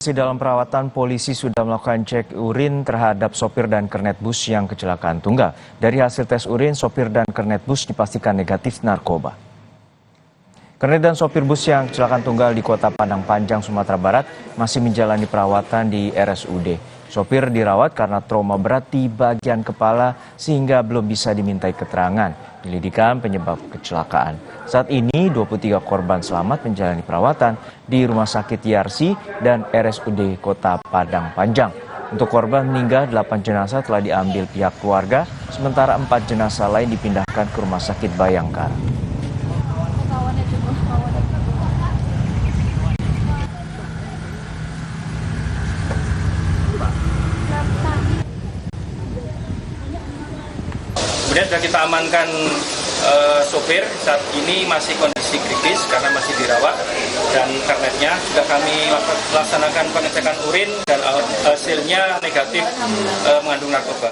Masih dalam perawatan, polisi sudah melakukan cek urin terhadap sopir dan kernet bus yang kecelakaan tunggal. Dari hasil tes urin, sopir dan kernet bus dipastikan negatif narkoba. Kernet dan sopir bus yang kecelakaan tunggal di Kota Padang Panjang, Sumatera Barat masih menjalani perawatan di RSUD. Sopir dirawat karena trauma berat di bagian kepala sehingga belum bisa dimintai keterangan. Penyelidikan penyebab kecelakaan. Saat ini 23 korban selamat menjalani perawatan di Rumah Sakit Yarsi dan RSUD Kota Padang Panjang. Untuk korban meninggal, 8 jenazah telah diambil pihak keluarga, sementara 4 jenazah lain dipindahkan ke Rumah Sakit Bayangkara. Kemudian sudah kita amankan sopir, saat ini masih kondisi kritis karena masih dirawat, dan kernetnya sudah kami laksanakan pengecekan urin dan hasilnya negatif mengandung narkoba.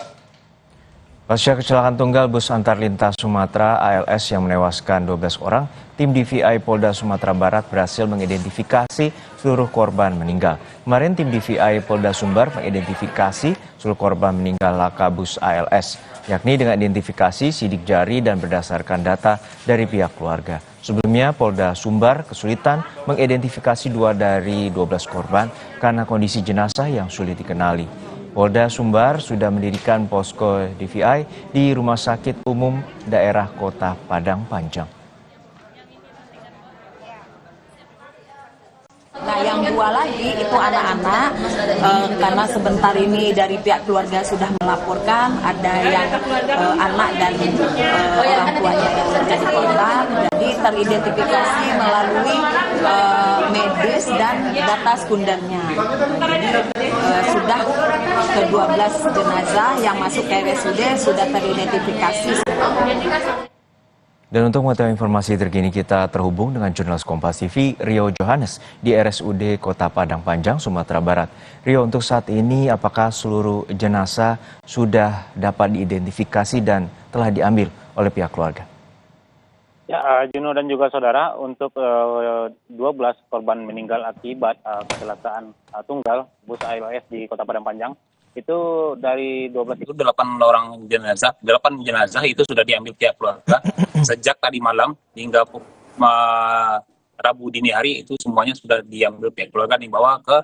Pasca kecelakaan tunggal bus antar lintas Sumatera ALS yang menewaskan 12 orang, tim DVI Polda Sumatera Barat berhasil mengidentifikasi seluruh korban meninggal. Kemarin tim DVI Polda Sumbar mengidentifikasi seluruh korban meninggal laka bus ALS, yakni dengan identifikasi sidik jari dan berdasarkan data dari pihak keluarga. Sebelumnya Polda Sumbar kesulitan mengidentifikasi 2 dari 12 korban karena kondisi jenazah yang sulit dikenali. Polda Sumbar sudah mendirikan posko DVI di Rumah Sakit Umum Daerah Kota Padang Panjang. Nah, yang 2 lagi itu anak-anak, karena sebentar ini dari pihak keluarga sudah melaporkan ada yang anak dan orang tuanya yang menjadi korban, jadi teridentifikasi melalui medis dan data sekundernya. Jadi sudah ke-12 jenazah yang masuk ke RSUD sudah teridentifikasi. Dan untuk mengetahui informasi terkini kita terhubung dengan jurnalis Kompas TV Rio Johannes di RSUD Kota Padang Panjang, Sumatera Barat. Rio, untuk saat ini apakah seluruh jenazah sudah dapat diidentifikasi dan telah diambil oleh pihak keluarga? Ya, Juno dan juga saudara, untuk 12 korban meninggal akibat kecelakaan tunggal bus ALS di Kota Padang Panjang, itu dari 12 itu 8 jenazah itu sudah diambil pihak keluarga sejak tadi malam hingga Rabu dini hari, itu semuanya sudah diambil pihak keluarga, dibawa ke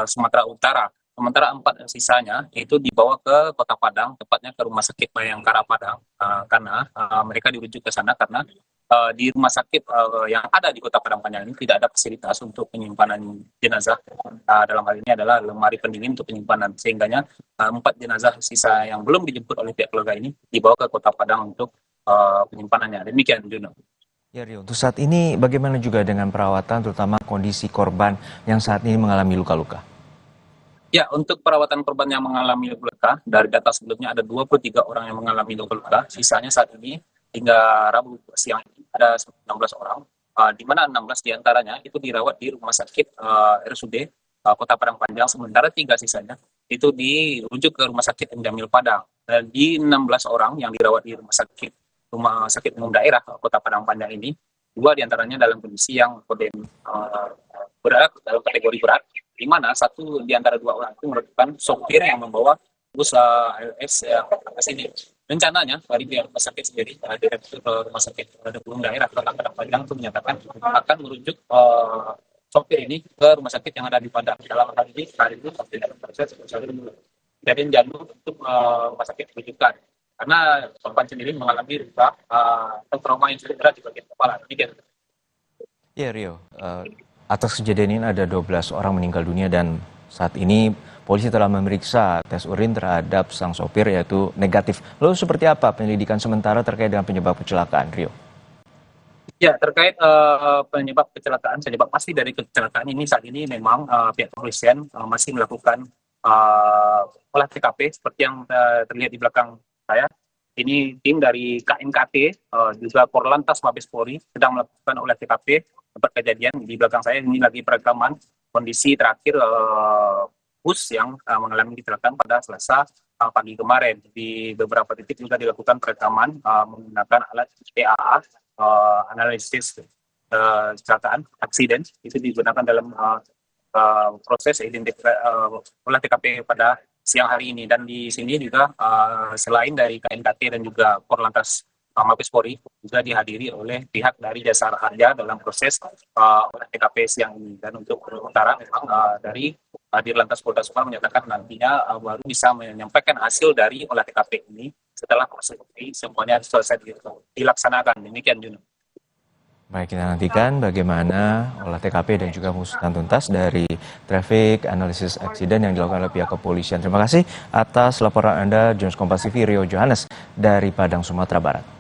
Sumatera Utara. Sementara 4 sisanya itu dibawa ke Kota Padang, tepatnya ke Rumah Sakit Bayangkara Padang, karena mereka dirujuk ke sana karena di rumah sakit yang ada di Kota Padang Panjang ini tidak ada fasilitas untuk penyimpanan jenazah. Dalam hal ini adalah lemari pendingin untuk penyimpanan, sehingganya 4 jenazah sisa yang belum dijemput oleh pihak keluarga ini dibawa ke Kota Padang untuk penyimpanannya. Demikian, Juno. Ya Rio, untuk saat ini bagaimana juga dengan perawatan terutama kondisi korban yang saat ini mengalami luka-luka? Ya, untuk perawatan korban yang mengalami luka, dari data sebelumnya ada 23 orang yang mengalami luka-luka, sisanya saat ini hingga Rabu siang ini ada 16 orang, di mana 16 diantaranya itu dirawat di Rumah Sakit RSUD Kota Padang Panjang, sementara 3 sisanya itu dirujuk ke Rumah Sakit Jamil Padang. Dan di 16 orang yang dirawat di Rumah Sakit Umum Daerah Kota Padang Panjang ini, 2 diantaranya dalam kondisi yang berat, dalam kategori berat, di mana 1 di antara 2 orang itu merupakan sopir yang membawa bus ALS ke sini. Rencananya dari pihak rumah sakit sendiri, Direktur Rumah Sakit Umum Daerah Kota Padang Panjang itu menyatakan akan merujuk sopir ini ke rumah sakit yang ada di Padang. Dalam hal ini hari itu dalam proses dari jalur untuk rumah sakit rujukan, karena korban sendiri mengalami luka atau trauma yang cukup berat di bagian kepala. Demikian. Ya Rio, atas kejadian ini ada 12 orang meninggal dunia dan saat ini polisi telah memeriksa tes urin terhadap sang sopir yaitu negatif. Lalu seperti apa penyelidikan sementara terkait dengan penyebab kecelakaan, Rio? Ya, terkait penyebab pasti dari kecelakaan ini saat ini memang pihak kepolisian masih melakukan olah TKP seperti yang terlihat di belakang saya. Ini tim dari KNKT juga Korlantas Mabes Polri sedang melakukan olah TKP tempat kejadian. Di belakang saya ini lagi perekaman kondisi terakhir bus yang mengalami kecelakaan pada Selasa pagi kemarin. Di beberapa titik juga dilakukan perekaman menggunakan alat PAA, analisis kecelakaan, aksiden, itu digunakan dalam proses olah TKP pada siang hari ini. Dan di sini juga selain dari KNKT dan juga Korlantas Mabes Polri juga dihadiri oleh pihak dari Jasa Harja dalam proses olah TKP siang ini. Dan untuk sementara memang dari Dirlantas Polda Sumbar menyatakan nantinya baru bisa menyampaikan hasil dari olah TKP ini setelah proses ini semuanya selesai dilaksanakan. Demikian, Juno. Baik, kita nantikan bagaimana olah TKP dan juga pengusutan tuntas dari traffic analysis accident yang dilakukan oleh pihak kepolisian. Terima kasih atas laporan Anda, Jurnalis Kompas TV Rio Johannes dari Padang, Sumatera Barat.